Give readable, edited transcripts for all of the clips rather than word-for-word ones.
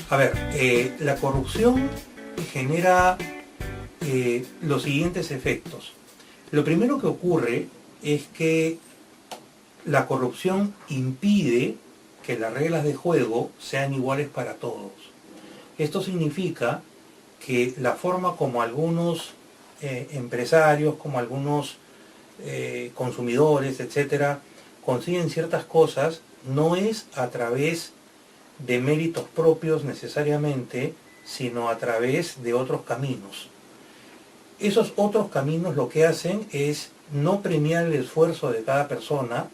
A ver, la corrupción genera los siguientes efectos. Lo primero que ocurre es que la corrupción impide que las reglas de juego sean iguales para todos. Esto significa que la forma como algunos empresarios, como algunos consumidores, etcétera, consiguen ciertas cosas, no es a través de méritos propios necesariamente, sino a través de otros caminos. Esos otros caminos lo que hacen es no premiar el esfuerzo de cada persona,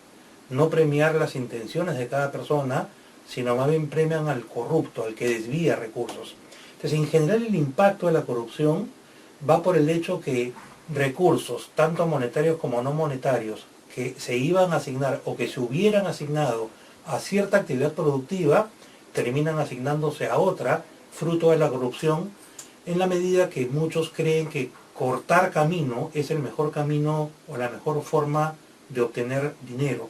no premiar las intenciones de cada persona, sino más bien premian al corrupto, al que desvía recursos. Entonces, en general, el impacto de la corrupción va por el hecho que recursos, tanto monetarios como no monetarios, que se iban a asignar o que se hubieran asignado a cierta actividad productiva, terminan asignándose a otra, fruto de la corrupción, en la medida que muchos creen que cortar camino es el mejor camino o la mejor forma de obtener dinero.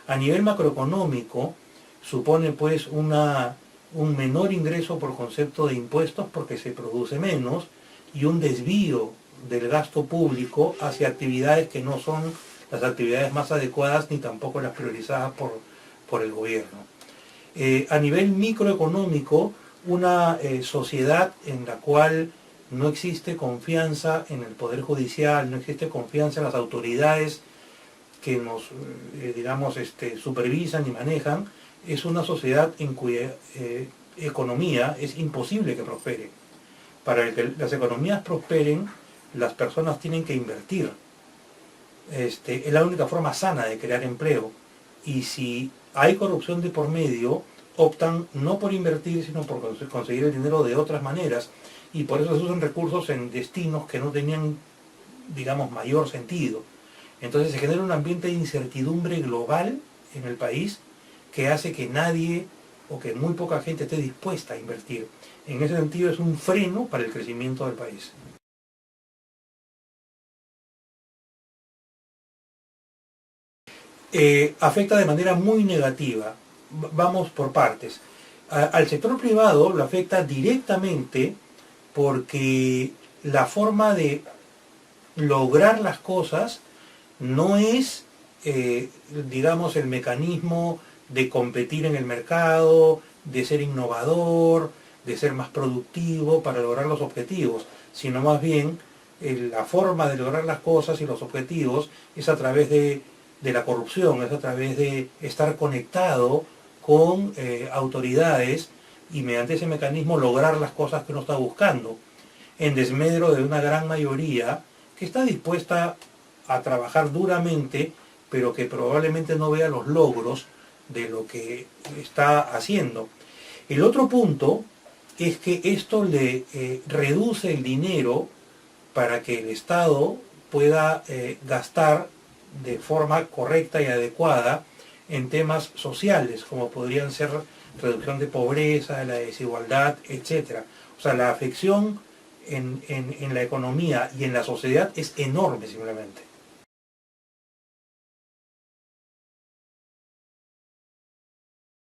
A nivel macroeconómico, supone pues un menor ingreso por concepto de impuestos porque se produce menos y un desvío del gasto público hacia actividades que no son las actividades más adecuadas ni tampoco las priorizadas por el gobierno. A nivel microeconómico, una sociedad en la cual no existe confianza en el Poder Judicial, no existe confianza en las autoridades que nos, supervisan y manejan, es una sociedad en cuya economía es imposible que prospere. Para que las economías prosperen, las personas tienen que invertir. Es la única forma sana de crear empleo. Y si hay corrupción de por medio, optan no por invertir, sino por conseguir el dinero de otras maneras. Y por eso se usan recursos en destinos que no tenían, mayor sentido. Entonces se genera un ambiente de incertidumbre global en el país que hace que nadie o que muy poca gente esté dispuesta a invertir. En ese sentido es un freno para el crecimiento del país. Afecta de manera muy negativa. Vamos por partes. Al sector privado lo afecta directamente porque la forma de lograr las cosas no es, el mecanismo de competir en el mercado, de ser innovador, de ser más productivo para lograr los objetivos, sino más bien la forma de lograr las cosas y los objetivos es a través de la corrupción, es a través de estar conectado con autoridades y mediante ese mecanismo lograr las cosas que uno está buscando, en desmedro de una gran mayoría que está dispuesta a trabajar duramente, pero que probablemente no vea los logros de lo que está haciendo. El otro punto es que esto le reduce el dinero para que el Estado pueda gastar de forma correcta y adecuada en temas sociales, como podrían ser reducción de pobreza, la desigualdad, etc. O sea, la afección en la economía y en la sociedad es enorme simplemente.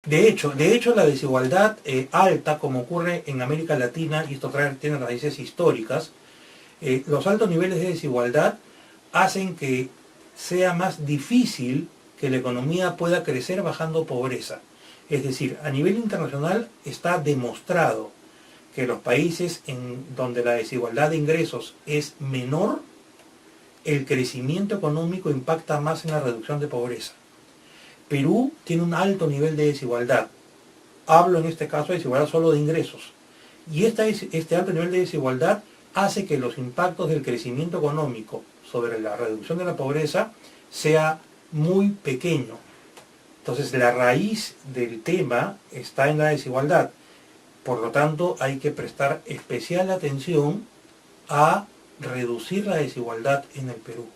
De hecho, la desigualdad alta, como ocurre en América Latina, y esto tiene raíces históricas, los altos niveles de desigualdad hacen que sea más difícil que la economía pueda crecer bajando pobreza. Es decir, a nivel internacional está demostrado que los países en donde la desigualdad de ingresos es menor, el crecimiento económico impacta más en la reducción de pobreza. Perú tiene un alto nivel de desigualdad. Hablo en este caso de desigualdad solo de ingresos. Y este alto nivel de desigualdad hace que los impactos del crecimiento económico sobre la reducción de la pobreza sea muy pequeño. Entonces la raíz del tema está en la desigualdad. Por lo tanto, hay que prestar especial atención a reducir la desigualdad en el Perú.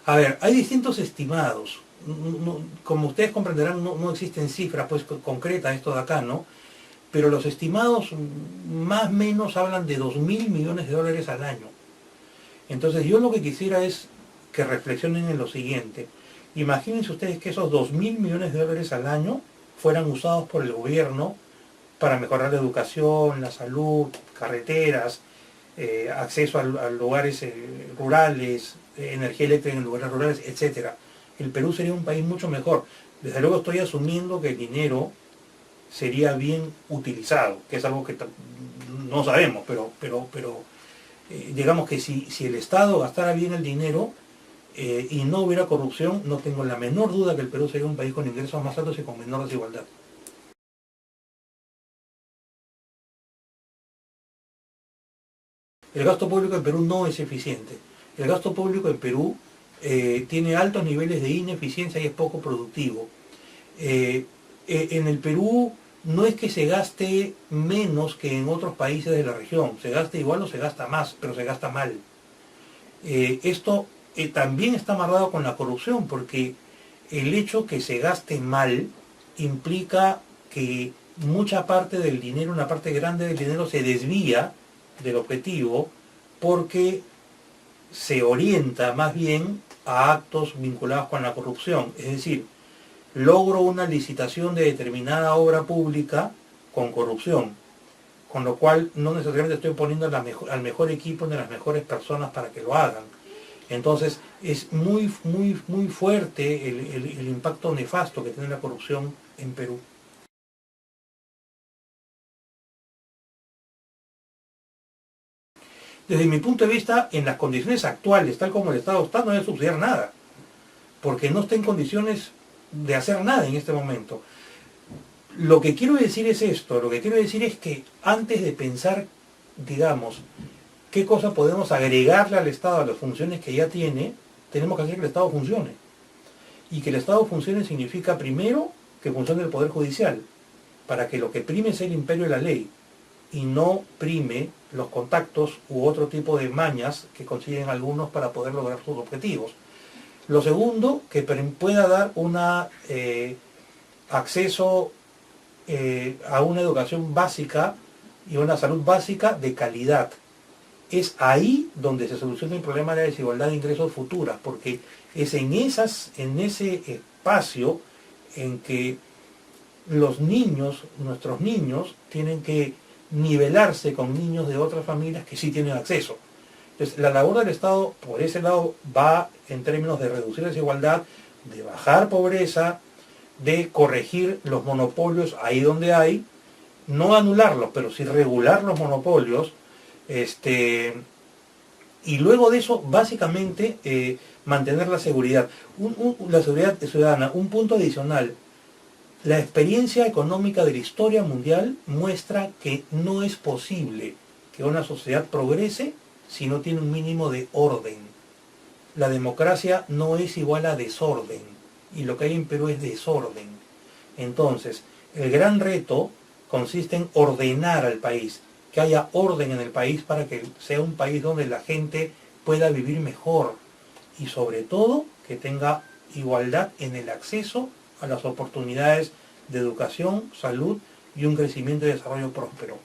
A ver, hay distintos estimados. Como ustedes comprenderán, no existen cifras pues concretas esto de acá, ¿no? Pero los estimados más o menos hablan de 2.000 millones de dólares al año. Entonces yo lo que quisiera es que reflexionen en lo siguiente. Imagínense ustedes que esos 2.000 millones de dólares al año fueran usados por el gobierno para mejorar la educación, la salud, carreteras, acceso a lugares rurales, energía eléctrica en lugares rurales, etc. El Perú sería un país mucho mejor. Desde luego estoy asumiendo que el dinero sería bien utilizado, que es algo que no sabemos, pero digamos que si el Estado gastara bien el dinero y no hubiera corrupción, no tengo la menor duda que el Perú sería un país con ingresos más altos y con menor desigualdad. El gasto público en Perú no es eficiente. El gasto público en Perú tiene altos niveles de ineficiencia y es poco productivo. En el Perú no es que se gaste menos que en otros países de la región, se gasta igual o se gasta más, pero se gasta mal. Esto también está amarrado con la corrupción, porque el hecho que se gaste mal implica que mucha parte del dinero, una parte grande del dinero se desvía del objetivo porque se orienta más bien a actos vinculados con la corrupción. Es decir, logro una licitación de determinada obra pública con corrupción, con lo cual no necesariamente estoy poniendo al mejor equipo ni a las mejores personas para que lo hagan. Entonces es muy fuerte el impacto nefasto que tiene la corrupción en Perú. Desde mi punto de vista, en las condiciones actuales, tal como el Estado está, no debe subsidiar nada, porque no está en condiciones de hacer nada en este momento. Lo que quiero decir es esto, lo que quiero decir es que antes de pensar, digamos, qué cosa podemos agregarle al Estado a las funciones que ya tiene, tenemos que hacer que el Estado funcione. Y que el Estado funcione significa primero que funcione el Poder Judicial, para que lo que prime sea el imperio de la ley, y no prime los contactos u otro tipo de mañas que consiguen algunos para poder lograr sus objetivos. Lo segundo, que pueda dar un acceso a una educación básica y una salud básica de calidad. Es ahí donde se soluciona el problema de la desigualdad de ingresos futuras, porque es en ese espacio en que los niños, nuestros niños, tienen que nivelarse con niños de otras familias que sí tienen acceso. Entonces, la labor del Estado, por ese lado, va en términos de reducir desigualdad, de bajar pobreza, de corregir los monopolios ahí donde hay, no anularlos, pero sí regular los monopolios, y luego de eso, básicamente, mantener la seguridad. La seguridad ciudadana. Un punto adicional. La experiencia económica de la historia mundial muestra que no es posible que una sociedad progrese si no tiene un mínimo de orden. La democracia no es igual a desorden, y lo que hay en Perú es desorden. Entonces, el gran reto consiste en ordenar al país, que haya orden en el país para que sea un país donde la gente pueda vivir mejor y sobre todo que tenga igualdad en el acceso a las oportunidades de educación, salud y un crecimiento y desarrollo próspero.